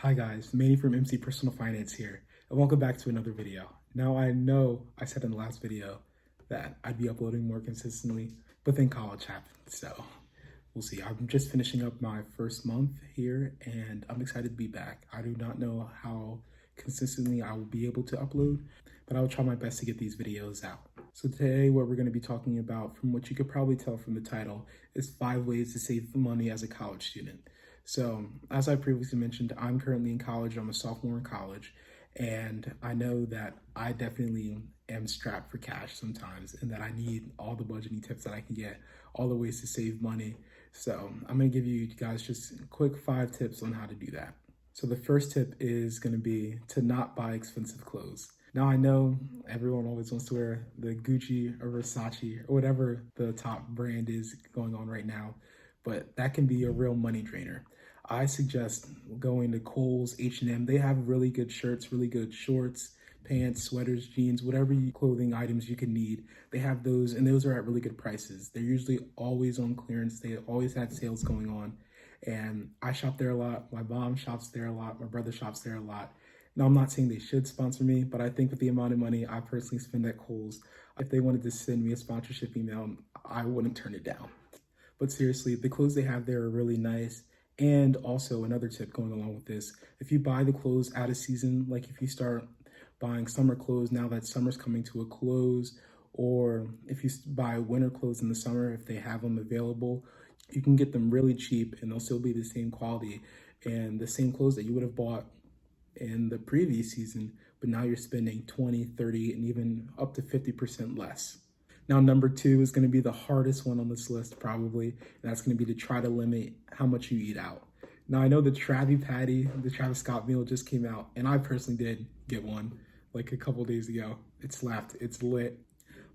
Hi guys, Manny from MC Personal Finance here, and welcome back to another video. Now I know I said in the last video that I'd be uploading more consistently, but then college happened, so we'll see. I'm just finishing up my first month here, and I'm excited to be back. I do not know how consistently I will be able to upload, but I will try my best to get these videos out. So today what we're going to be talking about, from what you could probably tell from the title, is 5 ways to save money as a college student. So as I previously mentioned, I'm currently in college. I'm a sophomore in college, and I know that I definitely am strapped for cash sometimes, and that I need all the budgeting tips that I can get, all the ways to save money. So I'm gonna give you guys just quick 5 tips on how to do that. So the first tip is gonna be to not buy expensive clothes. Now I know everyone always wants to wear the Gucci or Versace or whatever the top brand is going on right now, but that can be a real money drainer. I suggest going to Kohl's, H&M. They have really good shirts, really good shorts, pants, sweaters, jeans, whatever clothing items you can need. They have those, and those are at really good prices. They're usually always on clearance. They always have sales going on. And I shop there a lot. My mom shops there a lot. My brother shops there a lot. Now, I'm not saying they should sponsor me, but I think with the amount of money I personally spend at Kohl's, if they wanted to send me a sponsorship email, I wouldn't turn it down. But seriously, the clothes they have there are really nice. And also another tip going along with this, if you buy the clothes out of season, like if you start buying summer clothes now that summer's coming to a close, or if you buy winter clothes in the summer, if they have them available, you can get them really cheap and they'll still be the same quality and the same clothes that you would have bought in the previous season, but now you're spending 20, 30, and even up to 50% less. Now, number 2 is going to be the hardest one on this list, probably, and that's going to be to try to limit how much you eat out. Now, I know the Travi Patty, the Travis Scott meal just came out, and I personally did get one like a couple days ago. It's left, it's lit,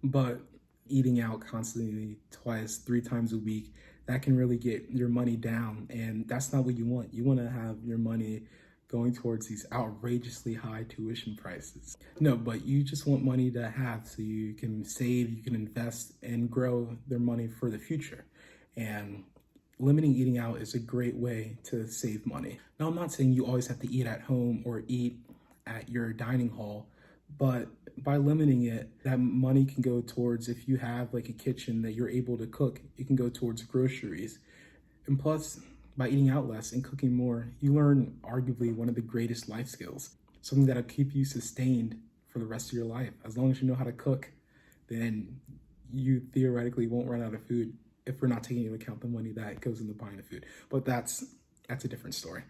but eating out constantly, twice, 3 times a week, that can really get your money down, and that's not what you want. You want to have your money going towards these outrageously high tuition prices. No, but you just want money to have so you can save, you can invest, and grow their money for the future. And limiting eating out is a great way to save money. Now, I'm not saying you always have to eat at home or eat at your dining hall, but by limiting it, that money can go towards, if you have like a kitchen that you're able to cook, it can go towards groceries. And plus, by eating out less and cooking more, you learn arguably one of the greatest life skills, something that'll keep you sustained for the rest of your life. As long as you know how to cook, then you theoretically won't run out of food, if we're not taking into account the money that goes into buying the food. But that's a different story.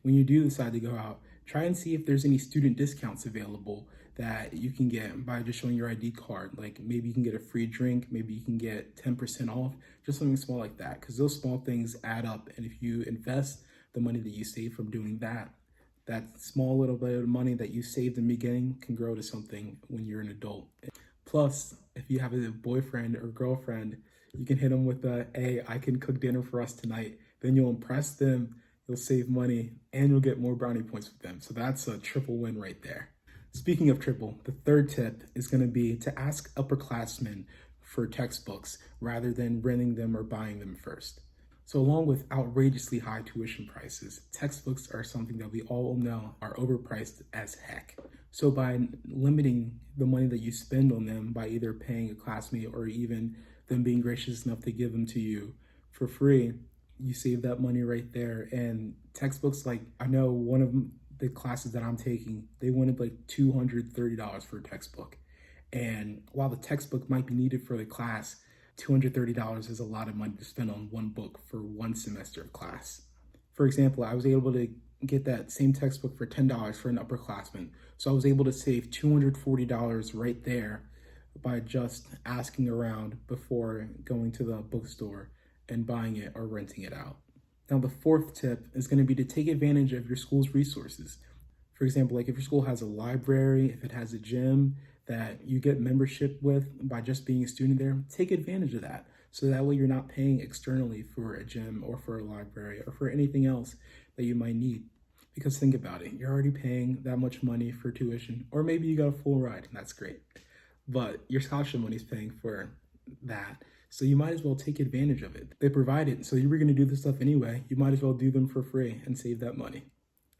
When you do decide to go out, try and see if there's any student discounts available that you can get by just showing your ID card. Like maybe you can get a free drink, maybe you can get 10% off, just something small like that. Because those small things add up. And if you invest the money that you save from doing that, that small little bit of money that you saved in the beginning can grow to something when you're an adult. Plus, if you have a boyfriend or girlfriend, you can hit them with a, hey, I can cook dinner for us tonight. Then you'll impress them, you'll save money, and you'll get more brownie points with them. So that's a triple win right there. Speaking of triple, the third tip is going to be to ask upperclassmen for textbooks rather than renting them or buying them first. So along with outrageously high tuition prices, textbooks are something that we all know are overpriced as heck. So by limiting the money that you spend on them by either paying a classmate or even them being gracious enough to give them to you for free, you save that money right there. And textbooks, like I know one of the classes that I'm taking, they wanted like $230 for a textbook. And while the textbook might be needed for the class, $230 is a lot of money to spend on one book for one semester of class. For example, I was able to get that same textbook for $10 for an upperclassman. So I was able to save $240 right there by just asking around before going to the bookstore and buying it or renting it out. Now, the fourth tip is going to be to take advantage of your school's resources. For example, like if your school has a library, if it has a gym that you get membership with by just being a student there, take advantage of that. So that way you're not paying externally for a gym or for a library or for anything else that you might need. Because think about it, you're already paying that much money for tuition, or maybe you got a full ride, and that's great. But your scholarship money is paying for that. So you might as well take advantage of it. They provide it, so you were going to do this stuff anyway. You might as well do them for free and save that money.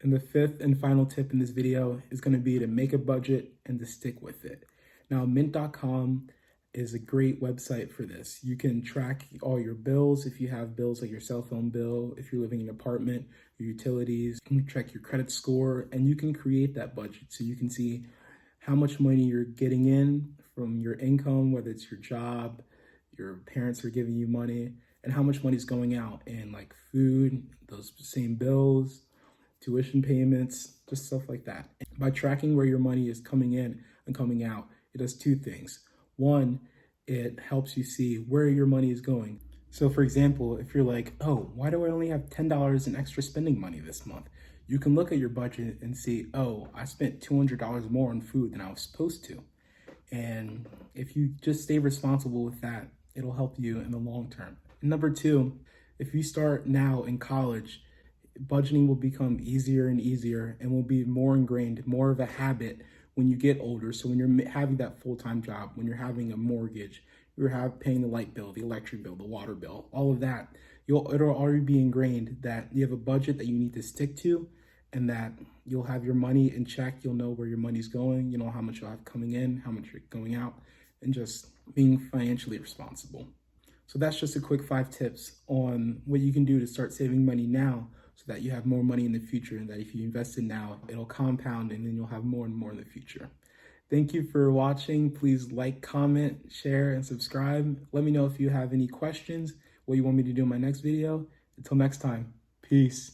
And the fifth and final tip in this video is going to be to make a budget and to stick with it. Now, Mint.com is a great website for this. You can track all your bills if you have bills like your cell phone bill, if you're living in an apartment, your utilities. You can track your credit score, and you can create that budget so you can see how much money you're getting in from your income, whether it's your job, your parents are giving you money, and how much money is going out in like food, those same bills, tuition payments, just stuff like that. By tracking where your money is coming in and coming out, it does two things. One, it helps you see where your money is going. So for example, if you're like, oh, why do I only have $10 in extra spending money this month? You can look at your budget and see, oh, I spent $200 more on food than I was supposed to. And if you just stay responsible with that, it'll help you in the long term. And number two, if you start now in college, budgeting will become easier and easier and will be more ingrained, more of a habit when you get older. So when you're having that full-time job, when you're having a mortgage, you're paying the light bill, the electric bill, the water bill, all of that, it'll already be ingrained that you have a budget that you need to stick to, and that you'll have your money in check. You'll know where your money's going. You know how much you'll have coming in, how much you're going out, and just being financially responsible. So that's just a quick 5 tips on what you can do to start saving money now so that you have more money in the future, and that if you invest it now, it'll compound and then you'll have more and more in the future. Thank you for watching. Please like, comment, share, and subscribe. Let me know if you have any questions, what you want me to do in my next video. Until next time, peace.